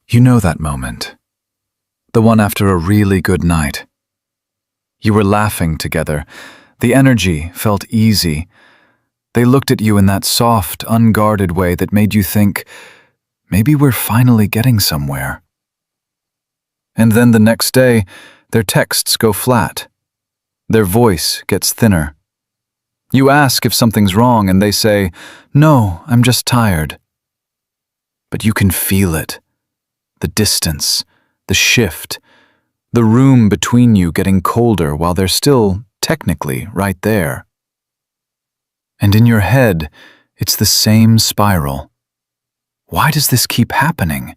You know that moment. The one after a really good night. You were laughing together. The energy felt easy. They looked at you in that soft, unguarded way that made you think, maybe we're finally getting somewhere. And then the next day, their texts go flat. Their voice gets thinner. You ask if something's wrong and they say, "No, I'm just tired." But you can feel it. The distance, the shift, the room between you getting colder while they're still, technically, right there. And in your head, it's the same spiral. Why does this keep happening?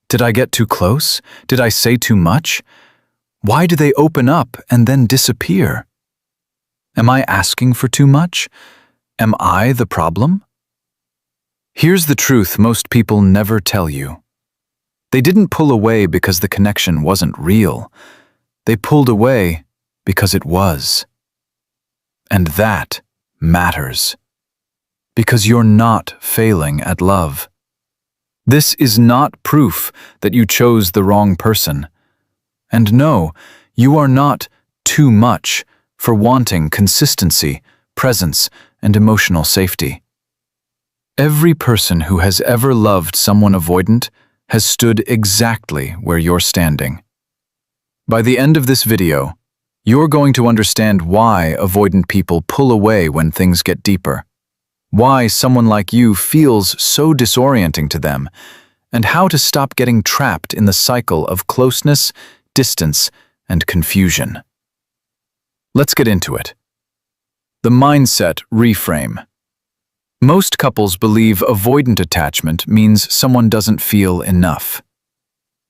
Did I get too close? Did I say too much? Why do they open up and then disappear? Am I asking for too much? Am I the problem? Here's the truth most people never tell you. They didn't pull away because the connection wasn't real. They pulled away because it was. And that matters. Because you're not failing at love. This is not proof that you chose the wrong person. And no, you are not too much for wanting consistency, presence, and emotional safety. Every person who has ever loved someone avoidant has stood exactly where you're standing. By the end of this video, you're going to understand why avoidant people pull away when things get deeper, why someone like you feels so disorienting to them, and how to stop getting trapped in the cycle of closeness, distance, and confusion. Let's get into it. The mindset reframe. Most couples believe avoidant attachment means someone doesn't feel enough.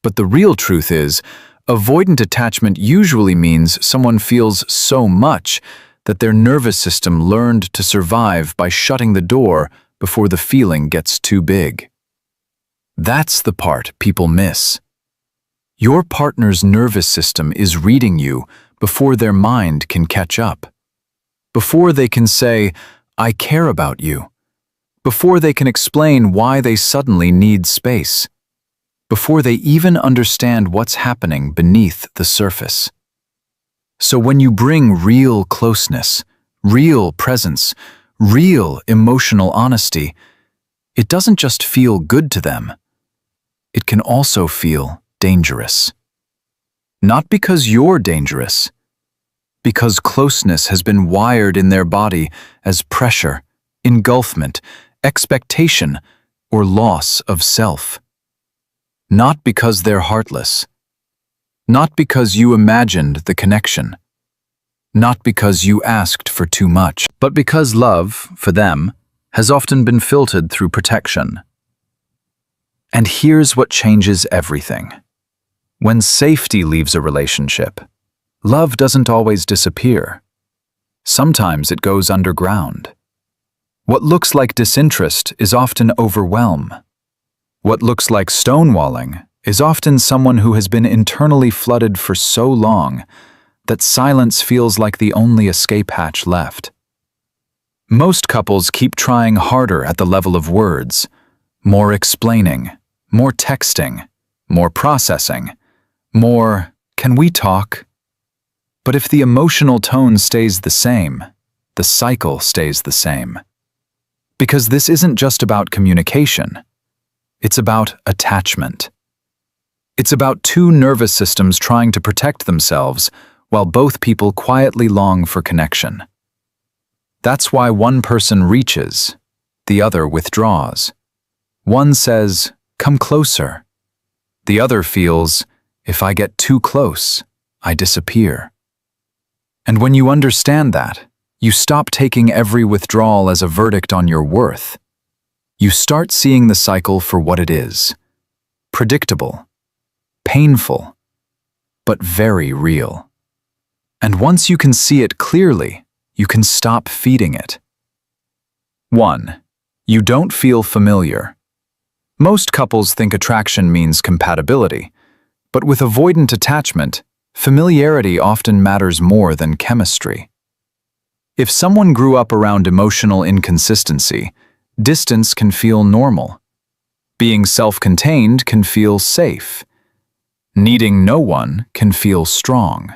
But the real truth is, avoidant attachment usually means someone feels so much that their nervous system learned to survive by shutting the door before the feeling gets too big. That's the part people miss. Your partner's nervous system is reading you before their mind can catch up. Before they can say, "I care about you." Before they can explain why they suddenly need space. Before they even understand what's happening beneath the surface. So when you bring real closeness, real presence, real emotional honesty, it doesn't just feel good to them. It can also feel dangerous. Not because you're dangerous, because closeness has been wired in their body as pressure, engulfment, expectation, or loss of self. Not because they're heartless. Not because you imagined the connection. Not because you asked for too much, but because love, for them, has often been filtered through protection. And here's what changes everything. When safety leaves a relationship, love doesn't always disappear. Sometimes it goes underground. What looks like disinterest is often overwhelm. What looks like stonewalling is often someone who has been internally flooded for so long that silence feels like the only escape hatch left. Most couples keep trying harder at the level of words, more explaining, more texting, more processing, more, "Can we talk?" But if the emotional tone stays the same, the cycle stays the same. Because this isn't just about communication. It's about attachment. It's about two nervous systems trying to protect themselves while both people quietly long for connection. That's why one person reaches, the other withdraws. One says, "Come closer." The other feels, "If I get too close, I disappear." And when you understand that, you stop taking every withdrawal as a verdict on your worth. You start seeing the cycle for what it is. Predictable, painful, but very real. And once you can see it clearly, you can stop feeding it. 1. You don't feel familiar. Most couples think attraction means compatibility, but with avoidant attachment, familiarity often matters more than chemistry. If someone grew up around emotional inconsistency, distance can feel normal. Being self-contained can feel safe. Needing no one can feel strong.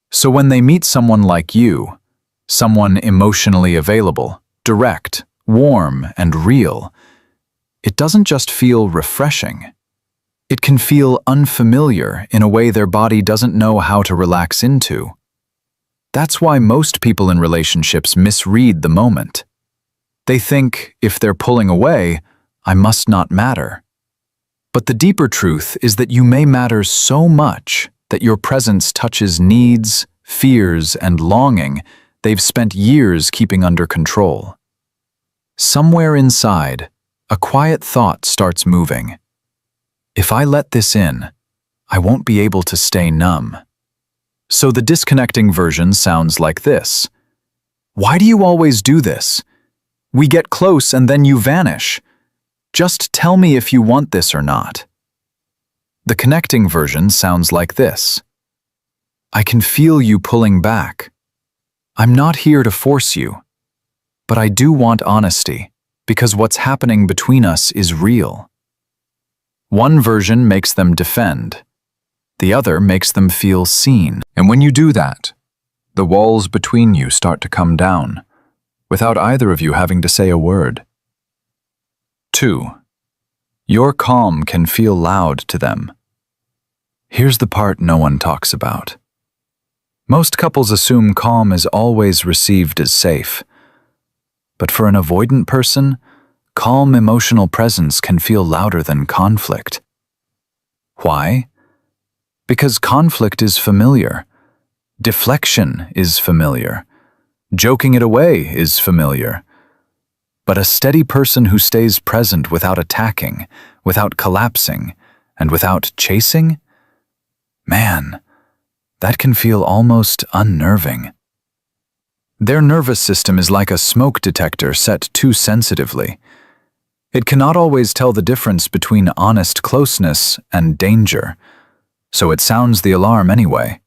So when they meet someone like you, someone emotionally available, direct, warm, and real, it doesn't just feel refreshing. It can feel unfamiliar in a way their body doesn't know how to relax into. That's why most people in relationships misread the moment. They think, if they're pulling away, I must not matter. But the deeper truth is that you may matter so much that your presence touches needs, fears, and longing they've spent years keeping under control. Somewhere inside, a quiet thought starts moving. If I let this in, I won't be able to stay numb. So the disconnecting version sounds like this. Why do you always do this? We get close and then you vanish. Just tell me if you want this or not. The connecting version sounds like this. I can feel you pulling back. I'm not here to force you, but I do want honesty, because what's happening between us is real. One version makes them defend. The other makes them feel seen. And when you do that, the walls between you start to come down, without either of you having to say a word. 2. Your calm can feel loud to them. Here's the part no one talks about. Most couples assume calm is always received as safe. But for an avoidant person, calm emotional presence can feel louder than conflict. Why? Because conflict is familiar. Deflection is familiar. Joking it away is familiar. But a steady person who stays present without attacking, without collapsing, and without chasing? Man, that can feel almost unnerving. Their nervous system is like a smoke detector set too sensitively. It cannot always tell the difference between honest closeness and danger, so it sounds the alarm anyway.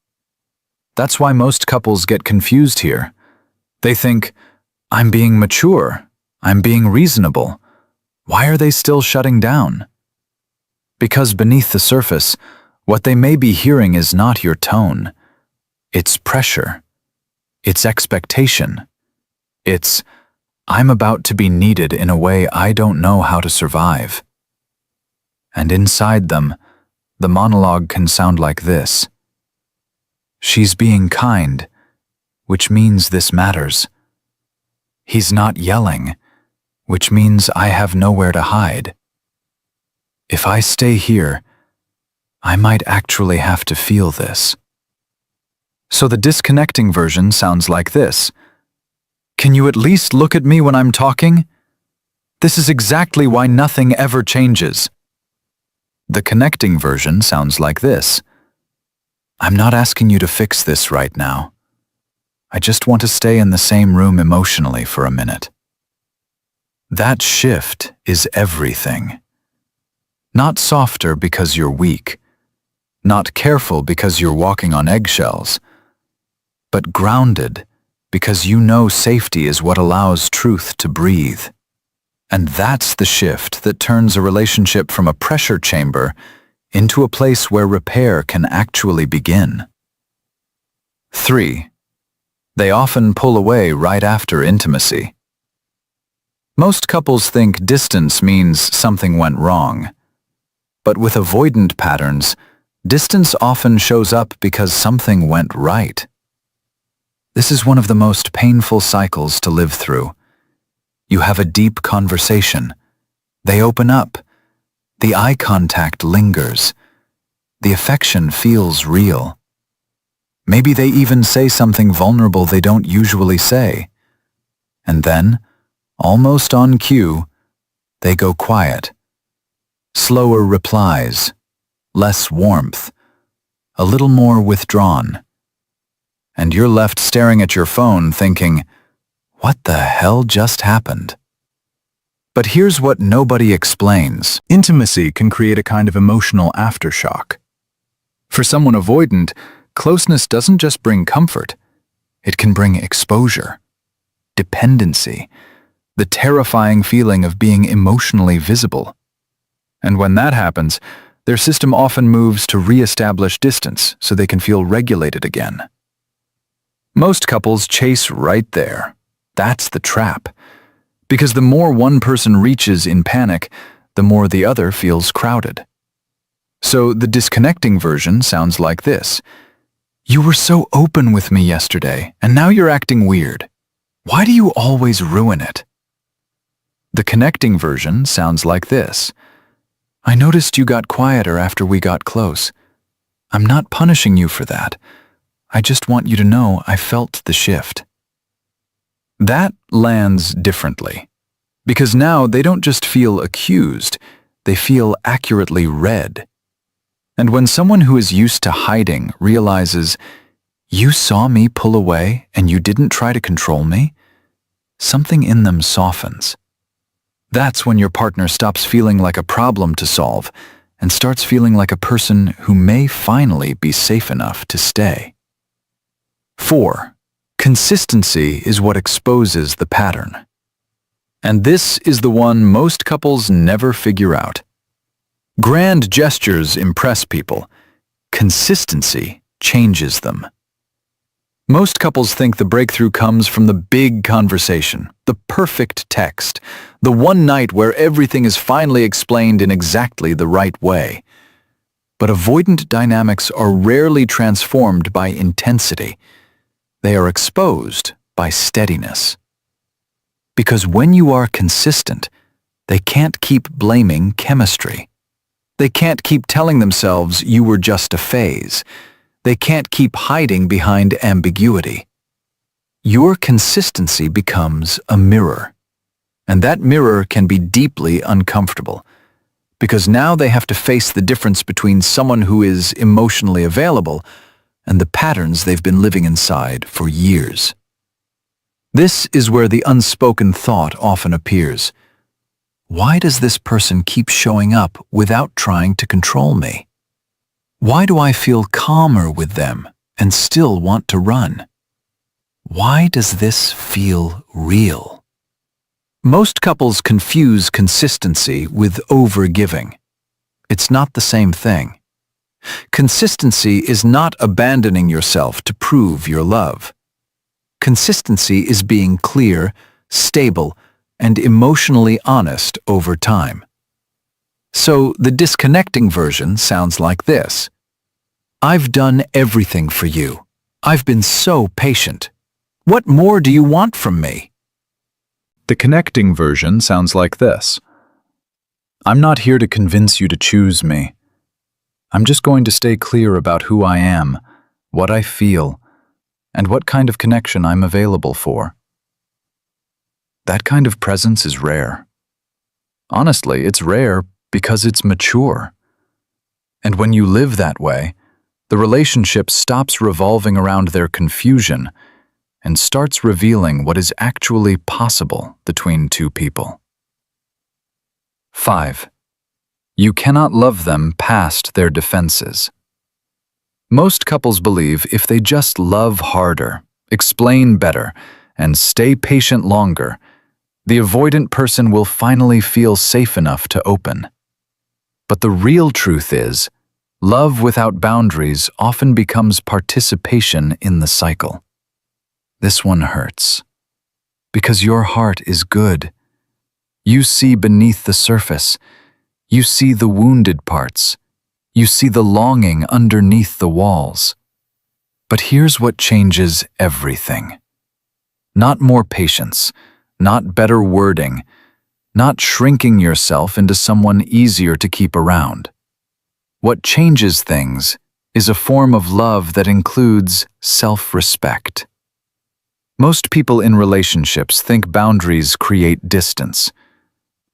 That's why most couples get confused here. They think, I'm being mature, I'm being reasonable. Why are they still shutting down? Because beneath the surface, what they may be hearing is not your tone. It's pressure. It's expectation. It's, I'm about to be needed in a way I don't know how to survive. And inside them, the monologue can sound like this. She's being kind, which means this matters. He's not yelling, which means I have nowhere to hide. If I stay here, I might actually have to feel this. So the disconnecting version sounds like this. Can you at least look at me when I'm talking? This is exactly why nothing ever changes. The connecting version sounds like this. I'm not asking you to fix this right now. I just want to stay in the same room emotionally for a minute. That shift is everything. Not softer because you're weak, not careful because you're walking on eggshells, but grounded because you know safety is what allows truth to breathe. And that's the shift that turns a relationship from a pressure chamber into a place where repair can actually begin. 3. They often pull away right after intimacy. Most couples think distance means something went wrong. But with avoidant patterns, distance often shows up because something went right. This is one of the most painful cycles to live through. You have a deep conversation. They open up. The eye contact lingers. The affection feels real. Maybe they even say something vulnerable they don't usually say. And then, almost on cue, they go quiet. Slower replies, less warmth, a little more withdrawn. And you're left staring at your phone thinking, what the hell just happened? But here's what nobody explains. Intimacy can create a kind of emotional aftershock. For someone avoidant, closeness doesn't just bring comfort. It can bring exposure, dependency, the terrifying feeling of being emotionally visible. And when that happens, their system often moves to re-establish distance so they can feel regulated again. Most couples chase right there. That's the trap. Because the more one person reaches in panic, the more the other feels crowded. So the disconnecting version sounds like this. You were so open with me yesterday, and now you're acting weird. Why do you always ruin it? The connecting version sounds like this. I noticed you got quieter after we got close. I'm not punishing you for that. I just want you to know I felt the shift. That lands differently. Because now they don't just feel accused, they feel accurately read. And when someone who is used to hiding realizes, you saw me pull away and you didn't try to control me, something in them softens. That's when your partner stops feeling like a problem to solve and starts feeling like a person who may finally be safe enough to stay. 4. Consistency is what exposes the pattern. And this is the one most couples never figure out. Grand gestures impress people. Consistency changes them. Most couples think the breakthrough comes from the big conversation, the perfect text, the one night where everything is finally explained in exactly the right way. But avoidant dynamics are rarely transformed by intensity. They are exposed by steadiness. Because when you are consistent, they can't keep blaming chemistry. They can't keep telling themselves you were just a phase. They can't keep hiding behind ambiguity. Your consistency becomes a mirror. And that mirror can be deeply uncomfortable. Because now they have to face the difference between someone who is emotionally available and the patterns they've been living inside for years. This is where the unspoken thought often appears. Why does this person keep showing up without trying to control me? Why do I feel calmer with them and still want to run? Why does this feel real? Most couples confuse consistency with overgiving. It's not the same thing. Consistency is not abandoning yourself to prove your love. Consistency is being clear, stable, and emotionally honest over time. So the disconnecting version sounds like this. I've done everything for you. I've been so patient. What more do you want from me? The connecting version sounds like this. I'm not here to convince you to choose me. I'm just going to stay clear about who I am, what I feel, and what kind of connection I'm available for. That kind of presence is rare. Honestly, it's rare because it's mature. And when you live that way, the relationship stops revolving around their confusion and starts revealing what is actually possible between two people. 5. You cannot love them past their defenses. Most couples believe if they just love harder, explain better, and stay patient longer, the avoidant person will finally feel safe enough to open. But the real truth is, love without boundaries often becomes participation in the cycle. This one hurts. Because your heart is good. You see beneath the surface. You see the wounded parts. You see the longing underneath the walls. But here's what changes everything. Not more patience, not better wording, not shrinking yourself into someone easier to keep around. What changes things is a form of love that includes self-respect. Most people in relationships think boundaries create distance,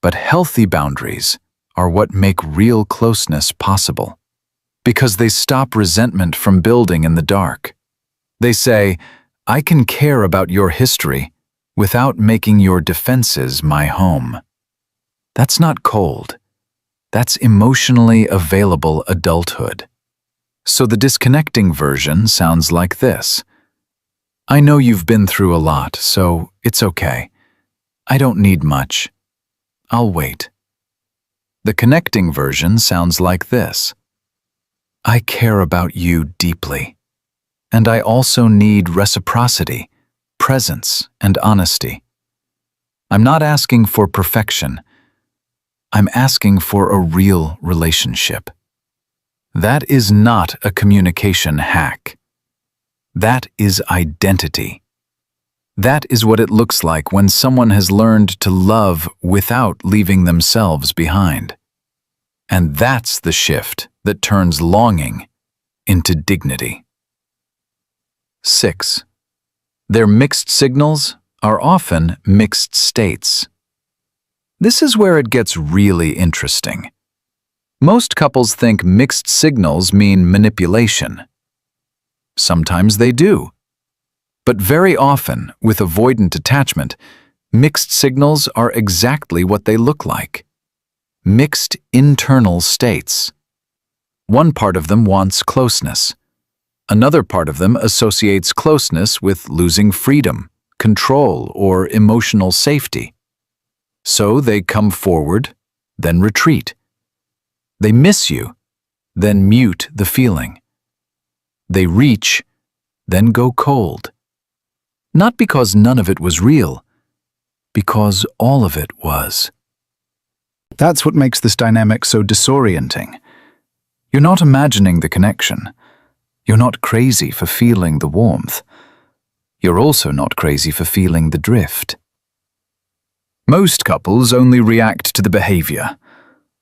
but healthy boundaries are what make real closeness possible, because they stop resentment from building in the dark. They say, I can care about your history without making your defenses my home. That's not cold. That's emotionally available adulthood. So the disconnecting version sounds like this. I know you've been through a lot, so it's okay. I don't need much. I'll wait. The connecting version sounds like this. I care about you deeply, and I also need reciprocity, presence, and honesty. I'm not asking for perfection. I'm asking for a real relationship. That is not a communication hack. That is identity. That is what it looks like when someone has learned to love without leaving themselves behind. And that's the shift that turns longing into dignity. 6. Their mixed signals are often mixed states. This is where it gets really interesting. Most couples think mixed signals mean manipulation. Sometimes they do. But very often, with avoidant attachment, mixed signals are exactly what they look like. Mixed internal states. One part of them wants closeness. Another part of them associates closeness with losing freedom, control, or emotional safety. So they come forward, then retreat. They miss you, then mute the feeling. They reach, then go cold. Not because none of it was real, because all of it was. That's what makes this dynamic so disorienting. You're not imagining the connection. You're not crazy for feeling the warmth. You're also not crazy for feeling the drift. Most couples only react to the behavior,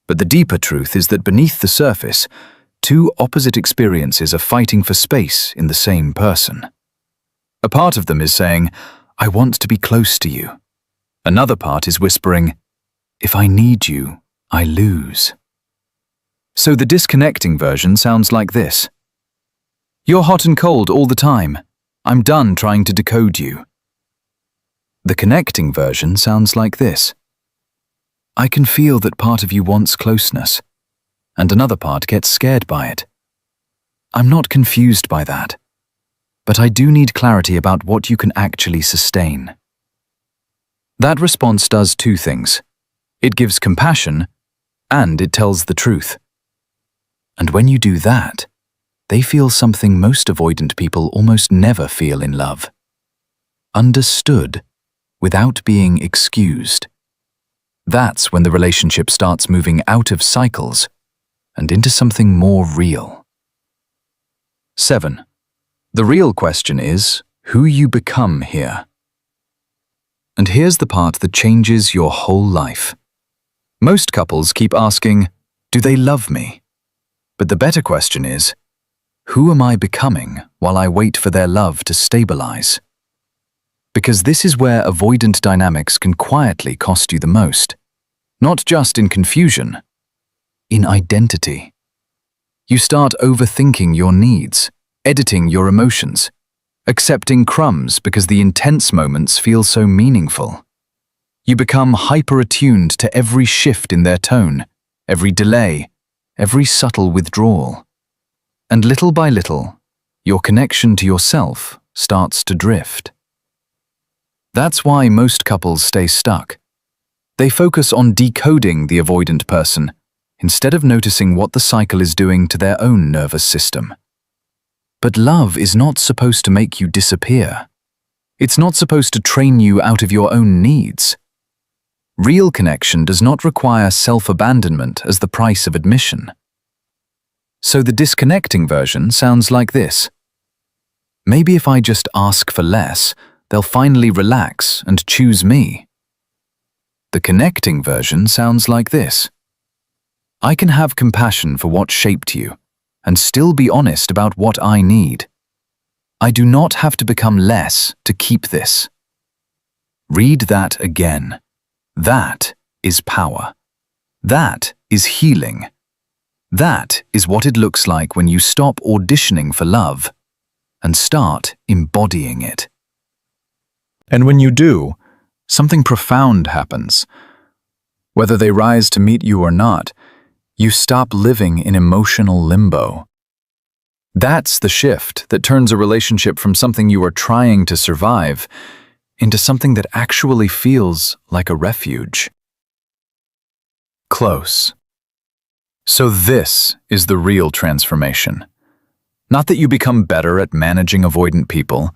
but the deeper truth is that beneath the surface, two opposite experiences are fighting for space in the same person. A part of them is saying, I want to be close to you. Another part is whispering, if I need you, I lose. So the disconnecting version sounds like this. You're hot and cold all the time. I'm done trying to decode you. The connecting version sounds like this. I can feel that part of you wants closeness, and another part gets scared by it. I'm not confused by that, but I do need clarity about what you can actually sustain. That response does two things. It gives compassion, and it tells the truth. And when you do that, they feel something most avoidant people almost never feel in love. Understood, without being excused. That's when the relationship starts moving out of cycles and into something more real. 7. The real question is who you become here. And here's the part that changes your whole life. Most couples keep asking, do they love me? But the better question is, who am I becoming while I wait for their love to stabilize? Because this is where avoidant dynamics can quietly cost you the most. Not just in confusion, in identity. You start overthinking your needs, editing your emotions, accepting crumbs because the intense moments feel so meaningful. You become hyper-attuned to every shift in their tone, every delay, every subtle withdrawal. And little by little, your connection to yourself starts to drift. That's why most couples stay stuck. They focus on decoding the avoidant person instead of noticing what the cycle is doing to their own nervous system. But love is not supposed to make you disappear. It's not supposed to train you out of your own needs. Real connection does not require self-abandonment as the price of admission. So the disconnecting version sounds like this. Maybe if I just ask for less, they'll finally relax and choose me. The connecting version sounds like this. I can have compassion for what shaped you and still be honest about what I need. I do not have to become less to keep this. Read that again. That is power. That is healing. That is what it looks like when you stop auditioning for love and start embodying it. And when you do, something profound happens. Whether they rise to meet you or not, you stop living in emotional limbo. That's the shift that turns a relationship from something you are trying to survive into something that actually feels like a refuge. Close. So this is the real transformation. Not that you become better at managing avoidant people,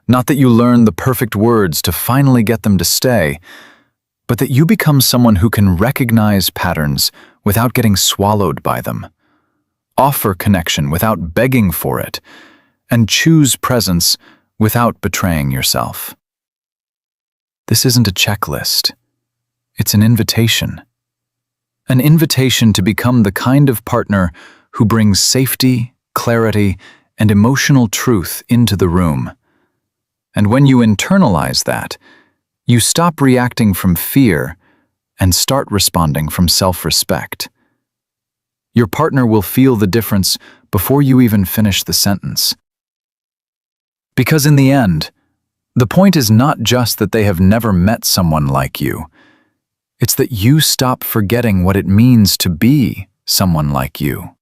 not that you learn the perfect words to finally get them to stay, but that you become someone who can recognize patterns without getting swallowed by them, offer connection without begging for it, and choose presence without betraying yourself. This isn't a checklist. It's an invitation. An invitation to become the kind of partner who brings safety, clarity, and emotional truth into the room. And when you internalize that, you stop reacting from fear and start responding from self-respect. Your partner will feel the difference before you even finish the sentence. Because in the end, the point is not just that they have never met someone like you. It's that you stop forgetting what it means to be someone like you.